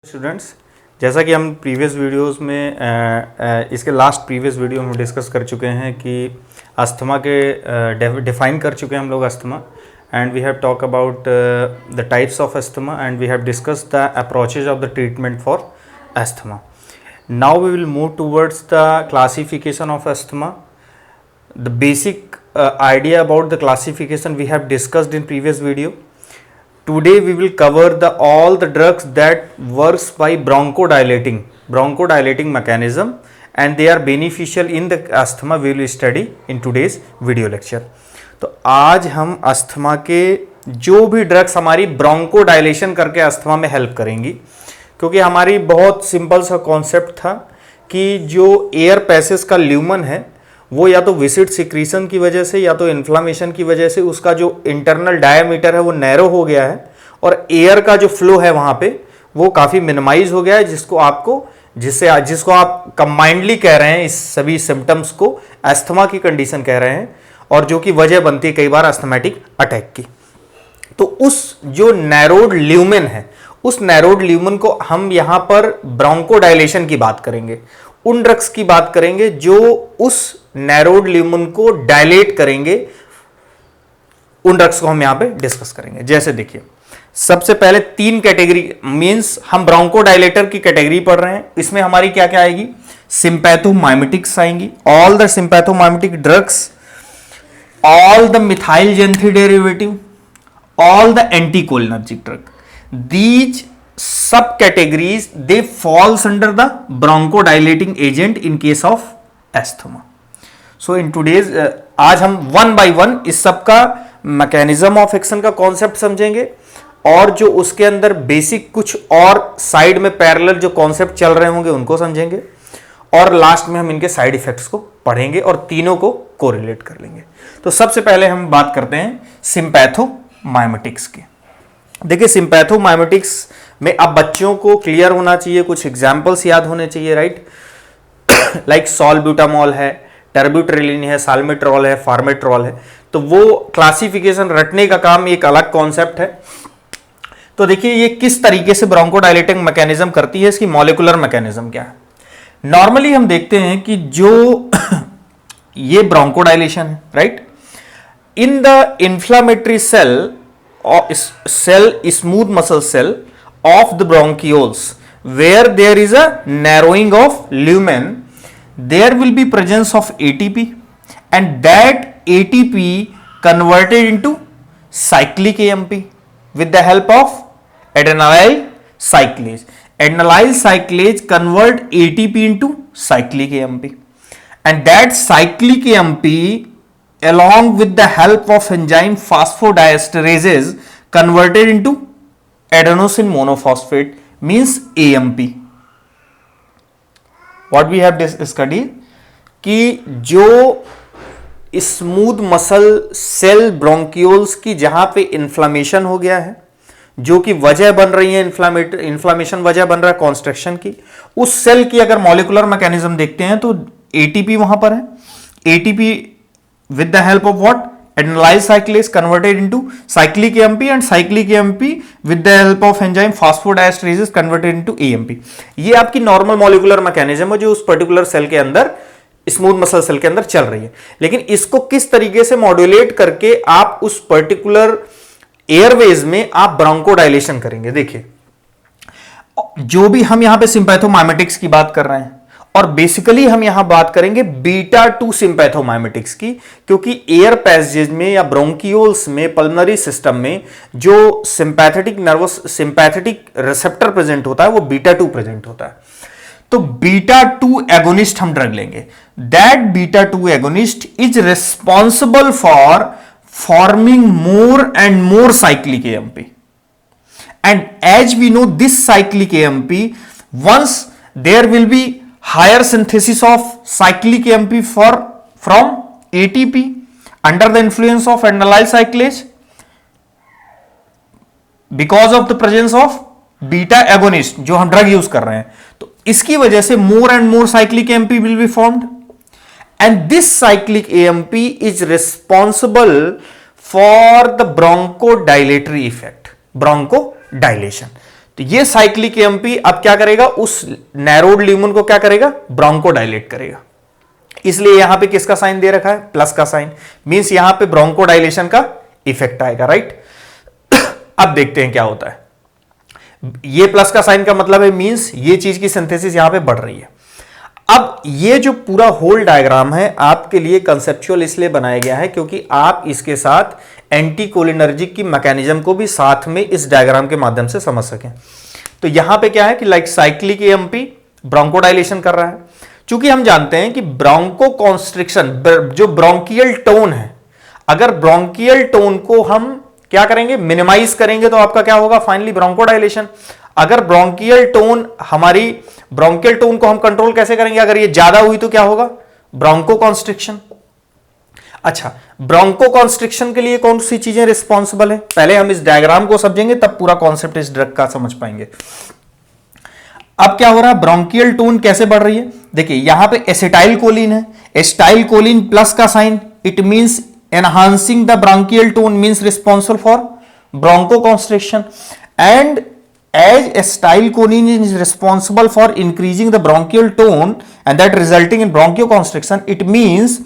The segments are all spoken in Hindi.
स्टूडेंट्स, जैसा कि हम प्रीवियस वीडियोस में इसके लास्ट प्रीवियस वीडियो में डिस्कस कर चुके हैं कि अस्थमा के डिफाइन कर चुके हैं हम लोग asthma, and we have talk about the types of asthma and we have discuss the approaches of the treatment for asthma. Now we will move towards the classification of asthma. The basic idea about the classification we have discussed in previous video. Today we will cover all the drugs that works by bronchodilating mechanism, and they are beneficial in the asthma. We will study in today's video lecture. तो आज हम अस्थमा के जो भी ड्रग्स हमारी ब्रोंकोडाइलेशन करके अस्थमा में हेल्प करेंगी, क्योंकि हमारी बहुत सिंपल सा कॉन्सेप्ट था कि जो एयर पैसेज का ल्यूमन है वो या तो विसिड सिक्रीशन की वजह से या तो इन्फ्लामेशन की वजह से उसका जो इंटरनल डायमीटर है वो नैरो हो गया है और एयर का जो फ्लो है वहाँ पे वो काफ़ी मिनिमाइज हो गया है, जिसको आप कंबाइंडली कह रहे हैं, इस सभी सिम्टम्स को अस्थमा की कंडीशन कह रहे हैं, और जो कि वजह बनती है कई बार अस्थमेटिक अटैक की. तो उस जो नैरोड ल्यूमेन है, उस नैरोड ल्यूमेन को हम यहाँ पर ब्रोंकोडाइलेशन की बात करेंगे, उन ड्रग्स की बात करेंगे जो उस नैरोड ल्यूमन को डायलेट करेंगे. उन ड्रग्स को हम यहां पे डिस्कस करेंगे. जैसे देखिए, सबसे पहले तीन कैटेगरी, मींस हम ब्रोंकोडाइलेटर की कैटेगरी पढ़ रहे हैं. इसमें हमारी क्या क्या आएगी? सिंपैथोमाइमेटिक्स आएंगी, all the sympathomimetic drugs, all the methyl xanthine derivative, all the anticholinergic drug. These subcategories they falls under the bronchodilating agent in case of asthma. So in today's आज हम वन बाय वन इस सब का मैकेनिज्म ऑफ एक्शन का कॉन्सेप्ट समझेंगे, और जो उसके अंदर बेसिक कुछ और साइड में पैरेलल जो कॉन्सेप्ट चल रहे होंगे उनको समझेंगे, और लास्ट में हम इनके साइड इफेक्ट्स को पढ़ेंगे और तीनों को कोरिलेट कर लेंगे. तो सबसे पहले हम बात करते हैं सिंपैथोमाइमेटिक्स की. देखिए, सिंपैथोमाइमेटिक्स में अब बच्चों को क्लियर होना चाहिए, कुछ एग्जाम्पल्स याद होने चाहिए, राइट? लाइक सॉल्ब्यूटामॉल है, टर्ब्यूट्रेलिन है, साल्मेट्रॉल है, फार्मेट्रॉल है. तो वो क्लासिफिकेशन रटने का काम एक अलग कॉन्सेप्ट है. तो देखिए ये किस तरीके से ब्रोंकोडाइलेटिंग मैकेनिज्म करती है, इसकी मॉलिक्यूलर मैकेनिज्म क्या है. नॉर्मली हम देखते हैं कि जो ये ब्रोंकोडाइलेशन है, right, in the inflammatory cell smooth muscle cell of the bronchioles, where there is a narrowing of lumen, there will be presence of ATP, and that ATP converted into cyclic AMP with the help of adenylyl cyclase. Adenylyl cyclase convert ATP into cyclic AMP, and that cyclic AMP along with the help of enzyme phosphodiesterases converted into adenosine monophosphate, means AMP. What we have studied कि जो स्मूथ मसल सेल ब्रोंकियोल्स की जहां पे इन्फ्लामेशन हो गया है, जो कि वजह बन रही है इन्फ्लामेशन वजह बन रहा है कॉन्स्ट्रक्शन की, उस सेल की अगर मॉलिक्यूलर मैकेनिज्म देखते हैं तो एटीपी वहां पर है. ATP with the help of what? Adenylyl cyclase converted into cyclic AMP, and cyclic AMP with the help of enzyme phosphodiesterases converted into AMP. ये आपकी नॉर्मल मॉलिक्यूलर मैकेनिज्म है जो उस पर्टिकुलर सेल के अंदर, स्मूथ मसल सेल के अंदर चल रही है. लेकिन इसको किस तरीके से मॉड्यूलेट करके आप उस पर्टिकुलर एयरवेज में आप ब्रोंकोडाइलेशन करेंगे. देखिए, जो भी हम यहां पे सिंपैथोमाइमेटिक्स की बात कर रहे हैं, और बेसिकली हम यहां बात करेंगे बीटा 2 सिंपैथोमाइमेटिक्स की, क्योंकि एयर पैसेज में या ब्रोंकियोल्स में, पल्मोनरी सिस्टम में जो सिंपैथेटिक रिसेप्टर प्रेजेंट होता है वो बीटा 2 प्रेजेंट होता है. तो बीटा 2 एगोनिस्ट हम ड्रग लेंगे. That beta 2 agonist is responsible for forming more and more cyclic AMP, and as we know this cyclic AMP, once there will be higher synthesis of cyclic AMP from ATP under the influence of adenylyl cyclase because of the presence of beta agonist जो हम ड्रग यूज कर रहे हैं. तो इसकी वजह से more and more cyclic AMP will be formed, and this cyclic AMP is responsible for the bronchodilatory effect, bronchodilation. तो ये साइक्लिक एएमपी अब क्या करेगा, उस नैरोड ल्यूमन को क्या करेगा, ब्रोंकोडाइलेट करेगा। इसलिए यहां पे किसका साइन दे रखा है, प्लस का साइन, मींस यहां पे ब्रोंकोडाइलेशन का इफेक्ट आएगा, राइट। अब देखते हैं क्या होता है। ये प्लस का साइन का मतलब है मींस ये चीज की सिंथेसिस यहां पे बढ़ रही है। अब ये जो पूरा होल डायग्राम है आपके लिए कंसेप्चुअल इसलिए बनाया गया है क्योंकि आप इसके साथ एंटीकोलिनर्जिक की मैकेनिज्म को भी साथ में इस डायग्राम के माध्यम से समझ सकें। तो यहां पे क्या है कि लाइक साइक्लिक एएमपी ब्रोंकोडाइलेशन कर रहा है। चूंकि हम जानते हैं कि ब्रोंको कॉन्स्ट्रिक्शन, जो ब्रोंकियल टोन है, अगर ब्रोंकियल टोन को हम क्या करेंगे, मिनिमाइज करेंगे तो आपका क्या होगा, फाइनली ब्रोंकोडाइलेशन। अगर ब्रोंकियल टोन को हम कंट्रोल कैसे करेंगे, अगर ये ज्यादा हुई तो क्या होगा, ब्रोंको कॉन्स्ट्रिक्शन। अच्छा, ब्रोंको कॉन्स्ट्रिक्शन के लिए कौन सी चीजें रिस्पॉन्सिबल है, पहले हम इस डायग्राम को समझेंगे तब पूरा कॉन्सेप्ट इस ड्रग का समझ पाएंगे। अब क्या हो रहा है, ब्रोंकियल टोन कैसे बढ़ रही है, देखिए यहां पे एसिटाइल कोलिन है, एसिटाइल कोलिन प्लस का sign, it means enhancing the bronchial tone, means responsible for bronchoconstriction, and as acetylcholine is responsible for increasing the bronchial tone and that resulting in bronchoconstriction, it means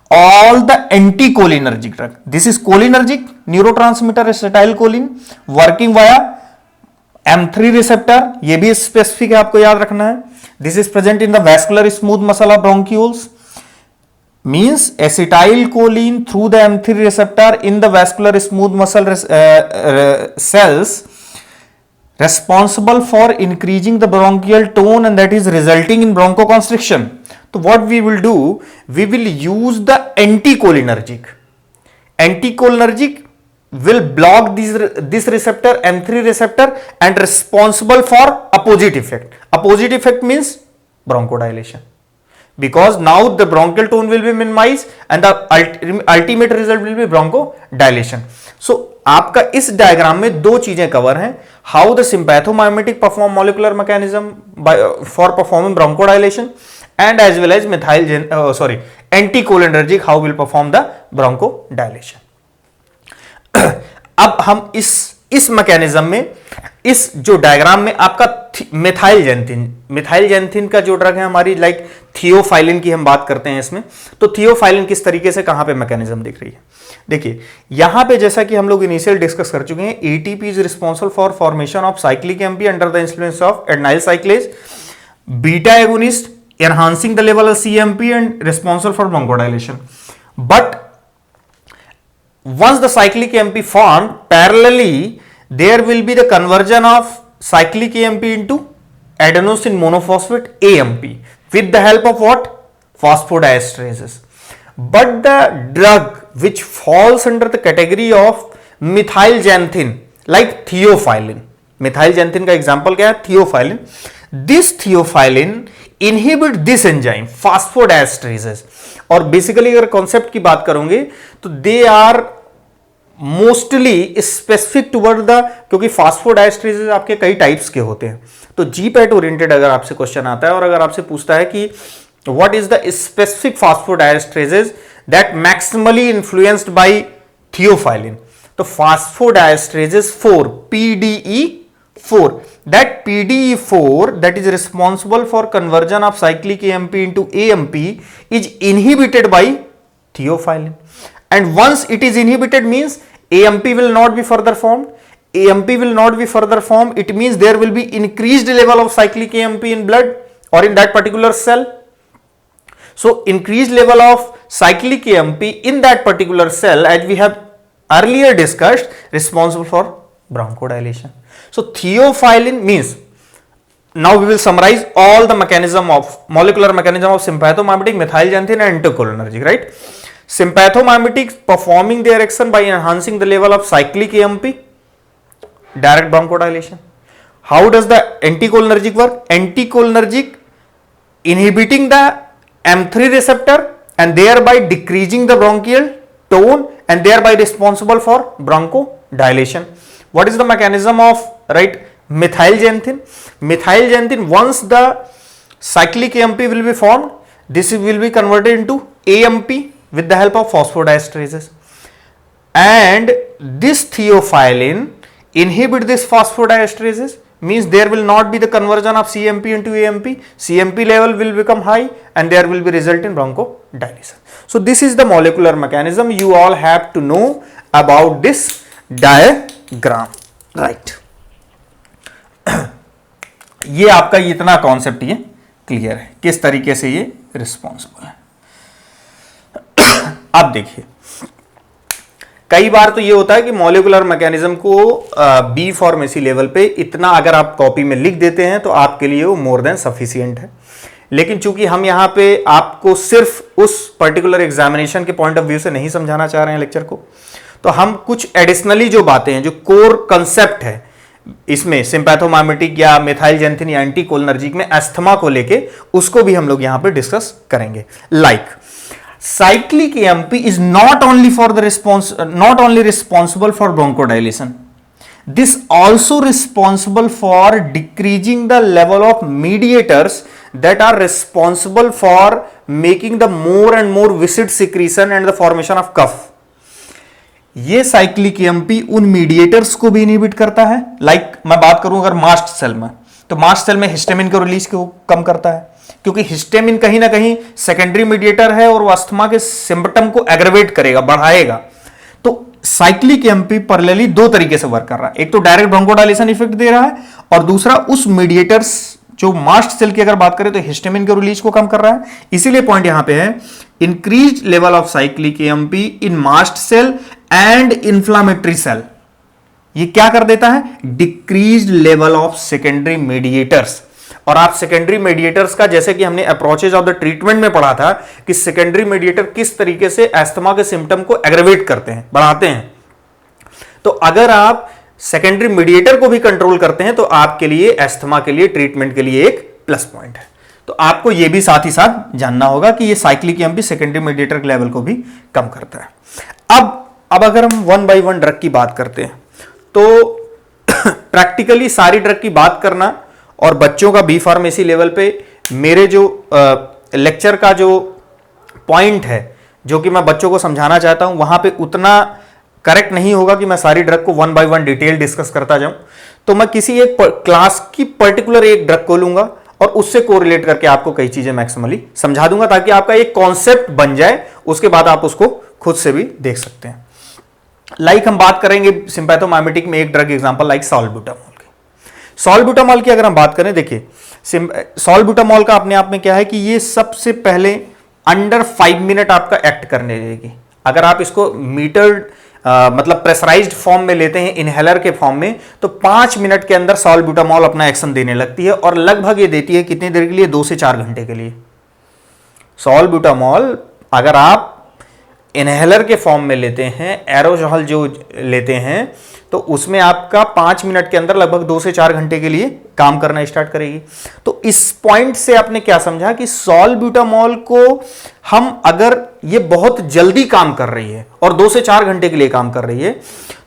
all the anticholinergic drug, this is cholinergic neurotransmitter acetylcholine working via M3 receptor, ये भी स्पेसिफिक है, आपको याद रखना है। This is present in the vascular smooth muscle of bronchioles, means acetylcholine through the M3 receptor in the vascular smooth muscle cells responsible for increasing the bronchial tone and that is resulting in bronchoconstriction. So what we will do, we will use the anticholinergic. Anticholinergic will block this receptor, M3 receptor, and responsible for opposite effect. Opposite effect means bronchodilation. Because now the bronchial tone will be minimized and the ultimate result will be bronchodilation. So आपका इस डायग्राम में दो चीजें कवर हैं, how the sympathomimetic perform molecular mechanism for performing bronchodilation and as well as anticholinergic how will perform the bronchodilation. अब हम इस मैकेनिज्म में, इस जो डायग्राम में आपका मिथाइल का जो ड्रग है हमारी, लाइक थियोफाइलिन की हम बात करते हैं इसमें, तो थियोफाइलिन किस तरीके से कहां पे मैकेनिज्म दिख रही है, देखिए यहां पे जैसा कि हम लोग इनिशियल डिस्कस कर चुके हैं, ATP is responsible for formation of cyclic AMP under the influence of adenyl cyclase, beta agonist enhancing the level of CMP and responsible for bronchodilation. But once the cyclic AMP formed, parallelly there will be the conversion of cyclic AMP into adenosine monophosphate AMP with the help of what, phosphodiesterases. But the drug which falls under the category of methylxanthine like theophylline, methylxanthine का example क्या है, theophylline, this theophylline inhibit this enzyme phosphodiesterases, और बेसिकली अगर कॉन्सेप्ट की बात करोगे तो they are mostly specific toward the, क्योंकि फास्फोडाइस्ट्रेसेस आपके कई टाइप्स के होते हैं, तो जीपैट ओरिएंटेड अगर आपसे क्वेश्चन आता है और अगर आपसे पूछता है कि what is the specific phosphodiesterases that maximally influenced by theophylline, तो phosphodiesterases 4 PDE4, that PDE4 that is responsible for conversion of cyclic AMP into AMP is inhibited by theophylline, and once it is inhibited means AMP will not be further formed. AMP will not be further formed, it means there will be increased level of cyclic AMP in blood or in that particular cell. So increased level of cyclic AMP in that particular cell, as we have earlier discussed, responsible for bronchodilation. So theophylline means, now we will summarize all the mechanism of molecular mechanism of sympathomimetic, methylxanthine and anticholinergic, right? Sympathomimetics performing their action by enhancing the level of cyclic AMP, direct bronchodilation. How does the anticholinergic work? Anticholinergic inhibiting the M3 receptor and thereby decreasing the bronchial tone and thereby responsible for bronchodilation. What is the mechanism of, right, methylxanthine? Methylxanthine, once the cyclic AMP will be formed, this will be converted into AMP with the help of phosphodiesterases, and this theophylline inhibit this phosphodiesterases means there will not be the conversion of CMP into AMP. CMP level will become high and there will be result in bronchodilation. So this is the molecular mechanism. You all have to know about this diagram, right? ये आपका इतना कॉन्सेप्ट ये क्लियर है, किस तरीके से ये रिस्पॉन्सिबल है। अब देखिए, कई बार तो ये होता है कि मॉलिक्यूलर मैकेनिज्म को बी फार्मेसी लेवल पे इतना अगर आप कॉपी में लिख देते हैं तो आपके लिए वो मोर देन सफिशिएंट है। लेकिन चूंकि हम यहाँ पे आपको सिर्फ उस पर्टिकुलर एग्जामिनेशन के पॉइंट ऑफ व्यू से नहीं समझाना चाह रहे हैं लेक्चर को, तो हम कुछ एडिशनली जो बातें हैं, जो कोर कंसेप्ट है इसमें सिंपैथोमाइमेटिक या मेथाइलजेंथिन या एंटीकोलिनर्जिक में अस्थमा को लेके, उसको भी हम लोग यहां पे डिस्कस करेंगे। Like cyclic AMP is not only responsible for bronchodilation. This also responsible for decreasing the level of mediators that are responsible for making the more and more viscid secretion and the formation of cough. ये साइक्लिक एएमपी उन मीडिएटर्स को भी इनहिबिट करता है। लाइक मैं बात करूं अगर मास्ट सेल में, तो मास्ट सेल में हिस्टामिन को रिलीज को कम करता है, क्योंकि हिस्टामिन कहीं ना कहीं सेकेंडरी मीडिएटर है और वो अस्थमा के सिम्पटम को एग्रवेट करेगा, बढ़ाएगा। तो साइक्लिक एएमपी पैरेलली दो तरीके से वर्क कर रहा है, एक तो डायरेक्ट ब्रोंकोडायलेशन इफेक्ट दे रहा है और दूसरा उस मीडिएटर्स जो मास्ट सेल की अगर बात करें तो हिस्टामिन के रिलीज को कम कर रहा है। इसीलिए पॉइंट यहां पे है, increase level of cyclic AMP in mast cell and inflammatory cell. ये क्या कर देता है, decrease level of secondary mediators. और आप सेकेंडरी मीडिएटर्स का, जैसे कि हमने अप्रोचेज ऑफ द ट्रीटमेंट में पढ़ा था कि सेकेंडरी मीडिएटर किस तरीके से अस्थमा के सिम्टम को एग्रवेट करते हैं, बढ़ाते हैं। तो अगर आप सेकेंडरी मीडिएटर को भी कंट्रोल करते हैं तो आपके लिए अस्थमा के लिए ट्रीटमेंट के लिए एक प्लस पॉइंट है। तो आपको यह भी साथ ही साथ जानना होगा कि ये साइक्लिक एएमपी सेकेंडरी मीडिएटर के लेवल को भी कम करता है। अब अगर हम वन बाय वन ड्रग की बात करते हैं तो प्रैक्टिकली सारी ड्रग की बात करना और बच्चों का बी फार्मेसी लेवल पे मेरे जो लेक्चर का जो पॉइंट है, जो कि मैं बच्चों को समझाना चाहता हूं, वहां पे उतना करेक्ट नहीं होगा कि मैं सारी ड्रग को one by one detail discuss करता जाऊं। तो मैं किसी एक क्लास की पर्टिकुलर एक ड्रग को लूंगा और उससे कोरिलेट करके आपको कई चीजें मैक्सिमली समझा दूंगा, ताकि आपका एक कॉन्सेप्ट बन जाए, उसके बाद आप उसको खुद से भी देख सकते हैं। लाइक हम बात करेंगे सिंपैथोमाइमेटिक में एक ड्रग एग्जांपल लाइक सॉल्ब्यूटामॉल की। सॉल्ब्यूटामॉल की अगर हम बात करें, देखिए सॉल्ब्यूटामॉल का अपने आप में क्या है कि ये सबसे पहले अंडर 5 मिनट आपका एक्ट करने देगी। अगर आप इसको मीटर्ड मतलब प्रेशराइज्ड फॉर्म में लेते हैं, इनहेलर के फॉर्म में, तो 5 मिनट के अंदर सॉल्ब्यूटामॉल अपना एक्शन देने लगती है और लगभग ये देती है कितनी देर के लिए, 2 से 4 घंटे के लिए। सॉल्ब्यूटामॉल अगर आप इनहेलर के फॉर्म में लेते हैं, एरोसोल जो लेते हैं, तो उसमें आपका 5 मिनट के अंदर लगभग 2 से 4 घंटे के लिए काम करना स्टार्ट करेगी। तो इस पॉइंट से आपने क्या समझा कि सॉल्ब्यूटामॉल को हम, अगर ये बहुत जल्दी काम कर रही है और 2 से 4 घंटे के लिए काम कर रही है,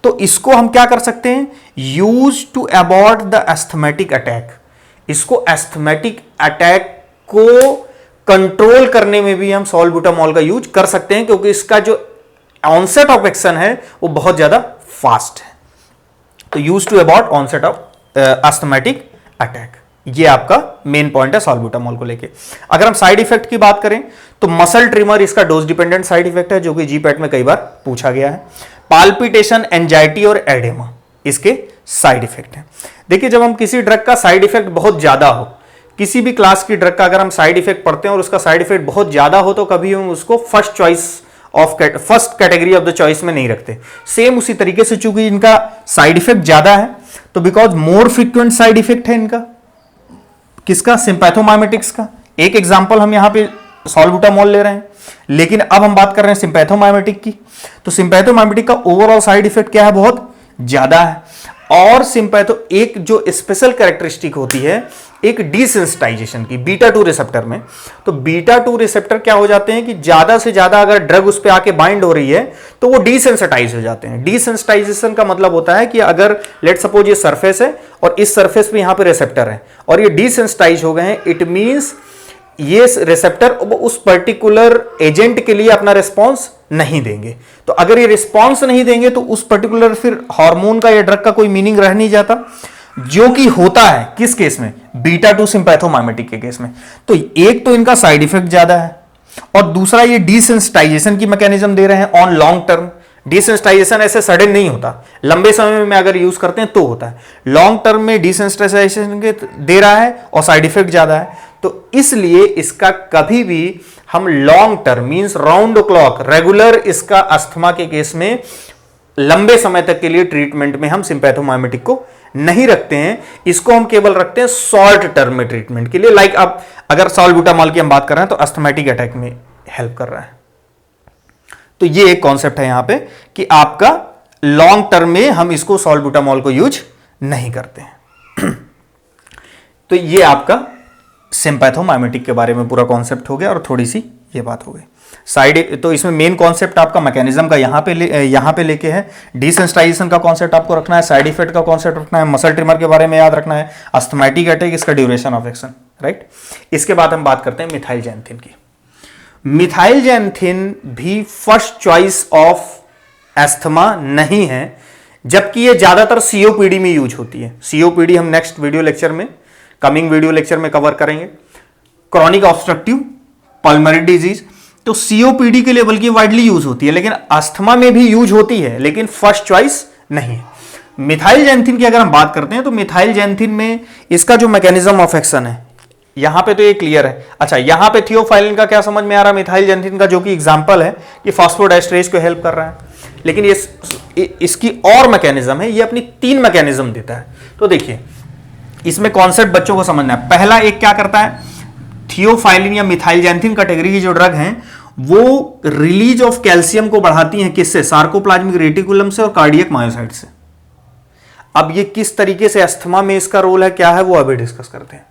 तो इसको हम क्या कर सकते हैं, use to abort the asthmatic attack. इसको एस्थमेटिक अटैक को कंट्रोल करने में भी हम सॉल्ब्यूटामॉल का यूज कर सकते हैं, क्योंकि इसका जो ऑनसेट ऑफ एक्शन है वो बहुत ज्यादा फास्ट है। तो use to abort onset of asthmatic attack, ये आपका मेन पॉइंट है सॉल्ब्यूटामॉल को लेके। अगर हम साइड इफेक्ट की बात करें तो मसल ट्रिमर इसका डोज डिपेंडेंट साइड इफेक्ट है, जो कि जीपैट में कई बार पूछा गया है। पाल्पिटेशन, एंजाइटी और एडेमा इसके साइड इफेक्ट हैं। देखिए, जब हम किसी ड्रग का साइड इफेक्ट बहुत ज्यादा हो, किसी भी क्लास की ड्रग का अगर हम साइड इफेक्ट पढ़ते हैं और उसका साइड इफेक्ट बहुत ज्यादा हो, तो कभी हम उसको first category of the choice में नहीं रखते। सेम उसी तरीके से, चूंकि इनका साइड इफेक्ट ज्यादा है, तो because more frequent side effect है इनका, किसका, सिंपैथोमाइमेटिक्स का। एक एग्जांपल हम यहां पे सॉल्ब्यूटामॉल ले रहे हैं, लेकिन अब हम बात कर रहे हैं सिंपैथोमाइमेटिक की। तो सिंपैथोमाइमेटिक का ओवरऑल साइड इफेक्ट क्या है, बहुत ज्यादा है। और सिंपैथो एक जो स्पेशल कैरेक्टरिस्टिक होती है एक डिसेंसिटाइजेशन की बीटा 2 रिसेप्टर में। तो बीटा 2 रिसेप्टर क्या हो जाते हैं कि ज्यादा से ज्यादा अगर ड्रग उस पर आके बाइंड हो रही है तो वो डिसेंसिटाइज हो जाते हैं। डिसेंसिटाइजेशन का मतलब होता है कि अगर लेट सपोज ये सरफेस है और इस सरफेस पे यहां पे रिसेप्टर है और ये डिसेंसिटाइज हो गए हैं, इट मींस ये रिसेप्टर उस पर्टिकुलर एजेंट के लिए अपना रिस्पॉन्स नहीं देंगे। तो अगर ये रिस्पॉन्स नहीं देंगे तो उस पर्टिकुलर फिर हार्मोन का या ड्रग का कोई मीनिंग रह नहीं जाता। जो कि होता है किस केस में, बीटा 2 सिंपैथोमाइमेटिक के केस में। तो एक तो इनका साइड इफेक्ट ज्यादा है और दूसरा ये डिसेंसिटाइजेशन की मैकेनिज्म दे रहे हैं ऑन लॉन्ग टर्म। डिसेंसिटाइजेशन ऐसे सडन नहीं होता, लंबे समय में अगर यूज करते हैं तो होता है। लॉन्ग टर्म में डिसेंसिटाइजेशन के दे रहा है और साइड इफेक्ट ज्यादा है, तो इसलिए इसका कभी भी हम long term means round clock regular इसका अस्थमा के केस में लंबे समय तक के लिए ट्रीटमेंट में हम सिंपैथोमाइमेटिक को नहीं रखते हैं। इसको हम केवल रखते हैं शॉर्ट टर्म में ट्रीटमेंट के लिए। लाइक अब अगर सॉल्बुटामॉल की हम बात कर रहे हैं तो अस्थमैटिक अटैक में हेल्प कर रहा है। तो ये एक कॉन्सेप्ट है यहां पे कि आपका लॉन्ग टर्म में हम इसको सॉल्बुटामॉल को यूज नहीं करते हैं। तो ये आपका सिंपैथोमाइमेटिक के बारे में पूरा कॉन्सेप्ट हो गया और थोड़ी सी ये बात हो गई साइड। तो इसमें मेन कॉन्सेप्ट आपका मैकेनिज्म का यहां पे लेके है, डिसेंसिटाइजेशन का कॉन्सेप्ट आपको रखना है, साइड इफेक्ट का कॉन्सेप्ट रखना है, मसल ट्रिमर के बारे में याद रखना है, अस्थमैटिक अटैक इसका ड्यूरेशन ऑफ एक्शन, राइट। इसके बाद हम बात करते हैं मिथाइलजैंथिन की। मिथाइलजैंथिन भी फर्स्ट चॉइस ऑफ एस्थमा नहीं है, जबकि ये ज्यादातर सीओपीडी में यूज होती है। सीओपीडी हम नेक्स्ट वीडियो लेक्चर में, कमिंग वीडियो लेक्चर में कवर करेंगे। क्रॉनिक ऑब्स्ट्रक्टिव पल्मोनरी डिजीज तो सीओपीडी के लिए बल्कि वाइडली यूज होती है, लेकिन अस्थमा में भी यूज होती है, लेकिन फर्स्ट चॉइस नहीं है। मिथाइलजैंथिन की अगर हम बात करते हैं तो मिथाइलजैंथिन में इसका जो मैकेनिज्म ऑफ एक्शन है यहां पे तो ये क्लियर है। अच्छा, यहां पे थियोफाइलिन का क्या समझ में आ रहा है, मिथाइलजैंथिन का जो कि एग्जांपल है कि फॉस्फोडाइस्ट्रेज को हेल्प कर रहा है, लेकिन ये इसकी और मैकेनिज्म है, ये अपनी 3 मैकेनिज्म देता है। तो देखिए इसमें कॉन्सेप्ट बच्चों को समझना है। पहला एक क्या करता है, थियोफाइलिन या मिथाइलजैंथिन कैटेगरी की जो ड्रग हैं वो रिलीज ऑफ कैल्शियम को बढ़ाती हैं, किससे, सार्कोप्लाज्मिक रेटिकुलम से और कार्डियक मायोसाइट से। अब ये किस तरीके से अस्थमा में इसका रोल है, क्या है, वो अभी डिस्कस करते हैं।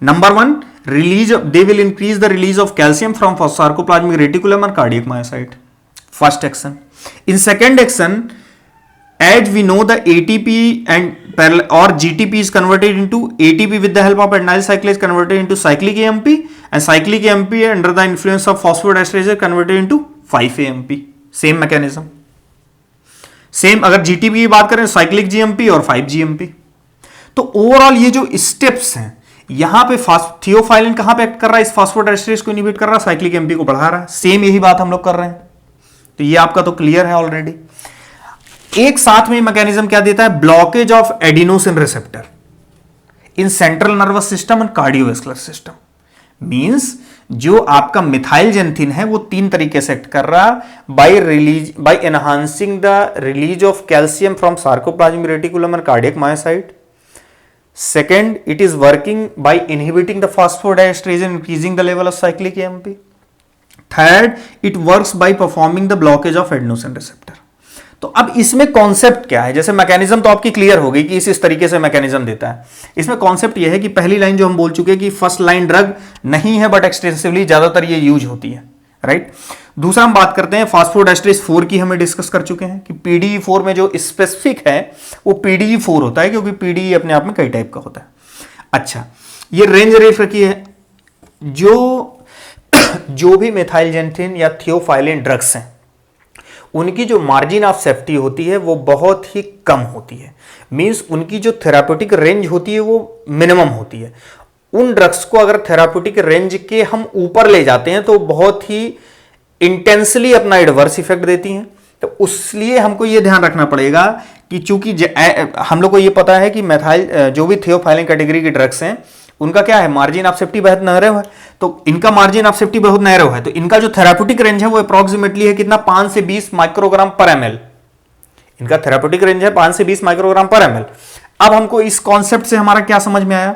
Number 1, release, they will increase the release of calcium from sarcoplasmic reticulum और cardiac myocyte, first action. In second action, as we know the ATP and or GTP is converted into ATP with the help of adenyl cyclase converted into cyclic AMP, and cyclic AMP under the influence of phosphodiesterase converted into 5-AMP, same mechanism, same। अगर GTP की बात करें cyclic GMP और 5-GMP। तो ओवरऑल ये जो स्टेप्स हैं यहां पे थियोफाइलिन कहां पे एक्ट कर रहा है, इस फॉस्फोडाइस्ट्रेज को इनहिबिट कर रहा है, साइक्लिक एमपी को बढ़ा रहा है, सेम यही बात हम लोग कर रहे हैं। तो ये आपका तो क्लियर है ऑलरेडी। एक साथ में मैकेनिज्म क्या देता है, blockage of adenosine receptor in central nervous system and cardiovascular system. Means जो आपका मिथाइलजैंथिन है वो 3 तरीके से एक्ट कर रहा है, bye enhancing the release of calcium from sarcoplasmic reticulum and cardiac myocyte. Second, it is working by inhibiting the phosphodiesterase and increasing the level of cyclic AMP. Third, it works by performing the blockage of adenosine receptor. तो अब इसमें कॉन्सेप्ट क्या है, जैसे मैकेनिज्म तो आपकी क्लियर हो गई कि इस तरीके से मैकेनिज्म देता है। इसमें कॉन्सेप्ट यह है कि पहली लाइन जो हम बोल चुके हैं कि फर्स्ट लाइन ड्रग नहीं है बट एक्सटेंसिवली ज्यादातर ये यूज होती है, राइट। दूसरा हम बात करते हैं फॉस्फोडाइस्ट्रेज 4 की, हमें डिस्कस कर चुके हैं कि PDE4 में जो स्पेसिफिक है वो PDE4 होता है, क्योंकि PDE अपने आप में कई टाइप का होता है। अच्छा, ये रेंज रेट रखी है, जो भी मिथाइलजैंथिन या थियोफाइलिन ड्रग्स हैं उनकी जो मार्जिन ऑफ सेफ्टी होती है वो बहुत ही कम होती है। मींस उनकी जो थेराप्यूटिक रेंज होती है वो मिनिमम होती है। उन ड्रग्स को अगर थेराप्यूटिक रेंज के हम ऊपर ले जाते हैं तो बहुत ही इंटेंसली अपना एडवर्स इफेक्ट देती हैं। तो इसलिए हमको ये ध्यान रखना पड़ेगा कि चूंकि हम लोग को ये पता है कि जो भी थियोफाइलिन कैटेगरी के ड्रग्स हैं उनका क्या है, मार्जिन ऑफ सेफ्टी बहुत नैरो है। तो इनका मार्जिन ऑफ सेफ्टी बहुत नैरो है, तो इनका जो थेराप्यूटिक रेंज है वो अप्रॉक्सीमेटली है कितना, 5 से 20 माइक्रोग्राम पर ml। इनका थेराप्यूटिक रेंज है 5 से 20 माइक्रोग्राम पर ml। अब हमको इस कॉन्सेप्ट से हमारा क्या समझ में आया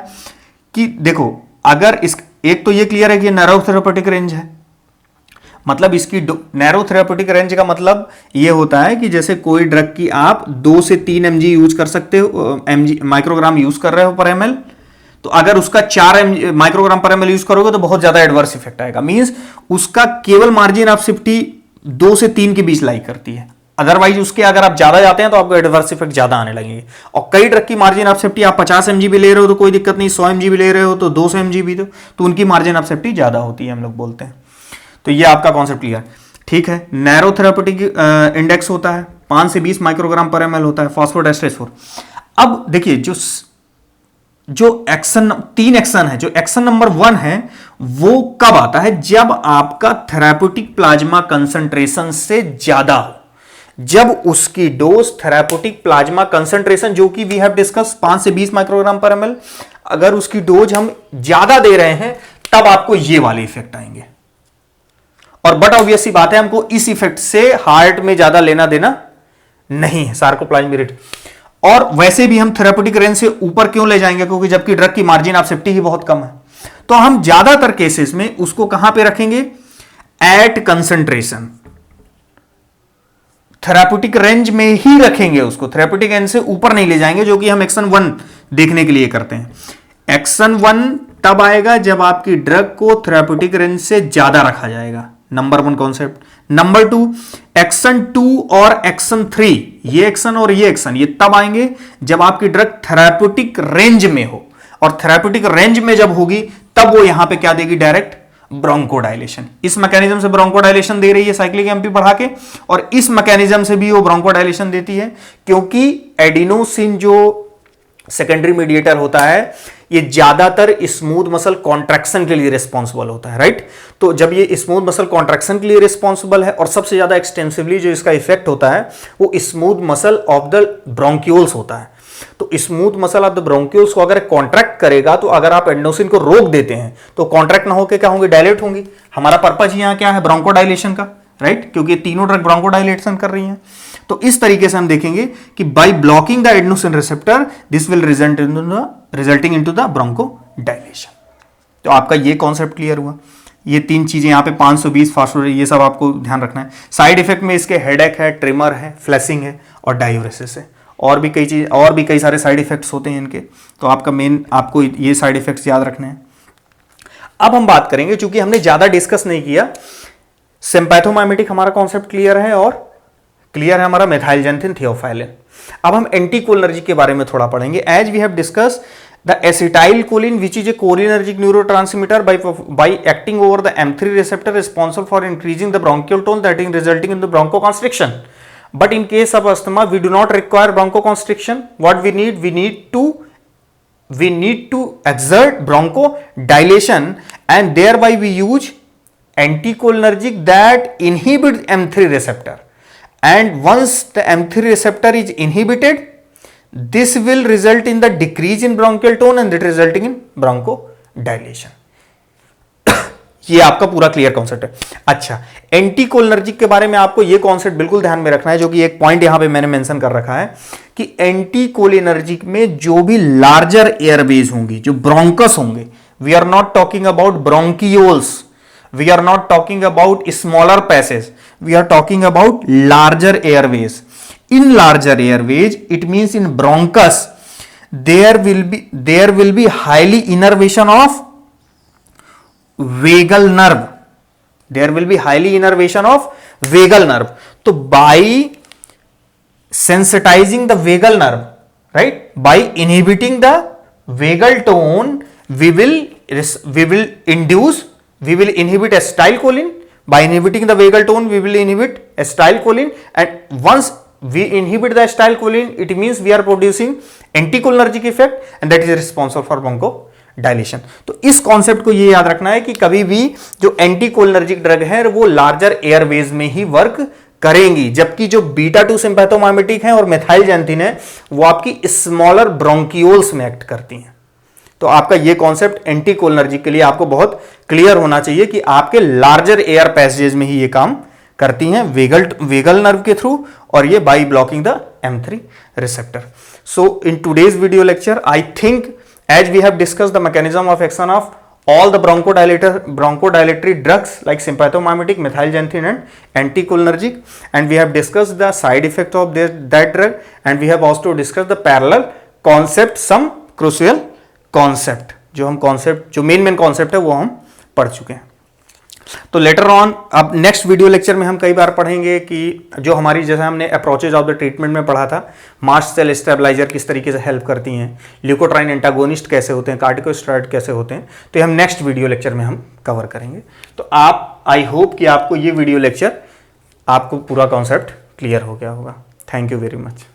कि देखो, अगर एक तो ये क्लियर है कि नैरो थेराप्यूटिक रेंज है, मतलब इसकी नैरो थेराप्यूटिक रेंज का मतलब ये होता है कि जैसे कोई ड्रग की आप 2 से 3 mg यूज कर सकते हो, माइक्रोग्राम यूज कर रहे हो पर ml, तो अगर उसका 4 माइक्रोग्राम पर ml यूज करोगे तो बहुत ज्यादा एडवर्स इफेक्ट आएगा। मींस उसका केवल मार्जिन ऑफ सेफ्टी 2 से 3 के बीच लाई करती है, अदरवाइज उसके अगर आप ज्यादा जाते हैं तो आपको एडवर्स इफेक्ट ज्यादा आने लगेंगे। और कई ड्रग की मार्जिन ऑफ सेफ्टी आप 50 mg भी ले रहे हो तो कोई दिक्कत नहीं, 100 mg भी ले रहे हो तो 200 mg भी, तो उनकी मार्जिन ऑफ सेफ्टी ज्यादा होती है, हम लोग बोलते हैं। तो ये आपका कॉन्सेप्ट क्लियर, ठीक है। नैरो थेराप्यूटिक इंडेक्स होता है 5 से 20 माइक्रोग्राम पर ml होता है फॉस्फोडाइस्ट्रेज 4। अब देखिए जो जो एक्शन, 3 एक्शन है, जो एक्शन नंबर 1 है वो कब आता है? जब आपका थेराप्यूटिक प्लाज्मा कंसंट्रेशन से ज्यादा हो, जब उसकी डोज थेराप्यूटिक प्लाज्मा कंसंट्रेशन जो कि वी हैव डिस्कस 5 से 20 माइक्रोग्राम पर एमएल, अगर उसकी डोज हम ज्यादा दे रहे हैं तब आपको ये वाले इफेक्ट आएंगे। और बट ऑब्वियस सी बात है, हमको इस इफेक्ट से हार्ट में ज्यादा लेना देना नहीं है सार्कोप्लाज्मा रेट। और वैसे भी हम थेराप्यूटिक रेंज से ऊपर क्यों ले जाएंगे? क्योंकि जबकि ड्रग की मार्जिन ऑफ सेफ्टी ही बहुत कम है, तो हम ज्यादातर केसेस में उसको कहां पे रखेंगे? एट कंसंट्रेशन, थेराप्यूटिक रेंज में ही रखेंगे उसको, थेराप्यूटिक रेंज से ऊपर नहीं ले जाएंगे, जो कि हम एक्शन 1 देखने के लिए करते हैं। एक्शन 1 तब आएगा जब आपकी ड्रग को थेराप्यूटिक रेंज से ज्यादा रखा जाएगा, नंबर 1 कॉन्सेप्ट। नंबर 2, एक्शन 2 और एक्शन 3, ये एक्शन और ये एक्शन, ये तब आएंगे जब आपकी ड्रग थेराप्यूटिक रेंज में हो, और थेराप्यूटिक रेंज में जब होगी तब वो यहां पे क्या देगी? डायरेक्ट ब्रोंकोडाइलेशन। इस मैकेनिज्म से ब्रोंकोडाइलेशन दे रही है साइक्लिक एमपी बढ़ा के, और इस मैकेनिज्म से भी वो ब्रोंकोडाइलेशन देती है, क्योंकि एडिनोसिन जो सेकेंडरी मीडिएटर होता है ये ज्यादातर स्मूथ मसल कॉन्ट्रैक्शन के लिए रिस्पॉन्सिबल होता है, राइट? तो जब ये स्मूथ मसल कॉन्ट्रैक्शन के लिए रिस्पॉन्सिबल है और सबसे ज्यादा एक्सटेंसिवली जो इसका इफेक्ट होता है वो smooth muscle of the bronchioles होता है। तो smooth muscle of the bronchioles को अगर कॉन्ट्रैक्ट करेगा, तो अगर आप एडेनोसिन को रोक देते हैं तो कॉन्ट्रैक्ट ना होकर क्या होंगे? डायलेट होंगी। हमारा पर्पज यहां क्या है? ब्रोंकोडाइलेशन का, राइट? क्योंकि तीनों ड्रग ब्रोंकोडाइलेशन कर रही हैं। तो इस तरीके से हम देखेंगे कि by blocking the adenosine receptor this will resulting into the ब्रोंकोडाइलेशन। तो आपका ये कॉन्सेप्ट क्लियर हुआ। ये 3 चीजें यहां पे 520 फास्फोरेट, ये सब आपको ध्यान रखना है। साइड इफेक्ट में इसके हेडेक है, ट्रिमर है, फ्लैशिंग है और डायूरेसिस है, और भी कई चीज, और भी कई सारे साइड इफेक्ट्स होते हैं इनके। तो आपका मेन, आपको ये साइड इफेक्ट्स याद रखने हैं। अब हम बात करेंगे, चूंकि हमने ज्यादा डिस्कस नहीं किया, सिंपैथोमाइमेटिक हमारा कॉन्सेप्ट क्लियर है और क्लियर है हमारा मेथाइलजेंथिन थियोफाइलिन। अब हम एंटीकोलिनर्जिक के बारे में थोड़ा पढ़ेंगे। As we have discuss the acetylcholine which is a cholinergic neurotransmitter by acting over the M3 receptor responsible for increasing the bronchial tone that is resulting in the bronchoconstriction. But in case of asthma we do not require bronchoconstriction. What we need to exert bronchodilation, and thereby we use anticholinergic that inhibit M3 receptor. And once the M3 receptor is inhibited, this will result in the decrease in bronchial tone and that resulting in bronchodilation. ये आपका पूरा क्लियर कॉन्सेप्ट है। अच्छा, एंटीकोलिनर्जिक के बारे में आपको ये कॉन्सेप्ट बिल्कुल ध्यान में रखना है, जो कि एक पॉइंट यहां पे मैंने मेंशन कर रखा है कि एंटीकोलिनर्जिक में जो भी लार्जर एयरवेज होंगी, जो ब्रोंकस होंगे, we are not talking about bronchioles, we are not talking about smaller passages, we are talking about larger airways. In larger airways, it means in bronchus there will be highly innervation of vagal nerve, there will be highly innervation of vagal nerve. So by sensitizing the vagal nerve, right, by inhibiting the vagal tone, we will inhibit acetylcholine. By inhibiting the vagal tone, we will inhibit acetylcholine, and once we inhibit the acetylcholine, it means we are producing anticholinergic effect, and that is responsible for bronchodilation. तो इस कॉन्सेप्ट को ये याद रखना है कि कभी भी जो एंटीकोलिनर्जिक ड्रग है वो लार्जर एयरवेज में ही वर्क करेंगी, जबकि जो बीटा 2 सिंपैथोमाइमेटिक है और मेथाइलजेंथिन है वो आपकी स्मॉलर ब्रोंकियोल्स में एक्ट करती हैं। तो आपका ये कॉन्सेप्ट एंटीकोलिनर्जिक के लिए आपको बहुत क्लियर होना चाहिए कि आपके लार्जर एयर पैसेजेस में ही ये काम करती हैं वेगल नर्व के थ्रू, और ये by blocking the M3 receptor. So in today's video lecture, I think as we have discussed the mechanism of action of all the bronchodilatory drugs like sympathomimetic, methylxanthine and anticholinergic, and we have discussed the side effect of that drug, and we have also discussed the parallel concept, some crucial concept, जो मेन कॉन्सेप्ट है वो हम पढ़ चुके हैं। तो लेटर ऑन, अब नेक्स्ट वीडियो लेक्चर में हम कई बार पढ़ेंगे कि जो हमारी, जैसे हमने अप्रोचेज ऑफ द ट्रीटमेंट में पढ़ा था, मास्ट सेल स्टेबलाइजर किस तरीके से हेल्प करती हैं, ल्यूकोट्राइन एंटागोनिस्ट कैसे होते हैं, कार्टिकोस्टेरॉइड कैसे होते हैं, तो ये हम नेक्स्ट वीडियो लेक्चर में हम कवर करेंगे। तो आप, आई होप कि आपको ये वीडियो लेक्चर, आपको पूरा कॉन्सेप्ट क्लियर हो गया होगा। Thank you very much.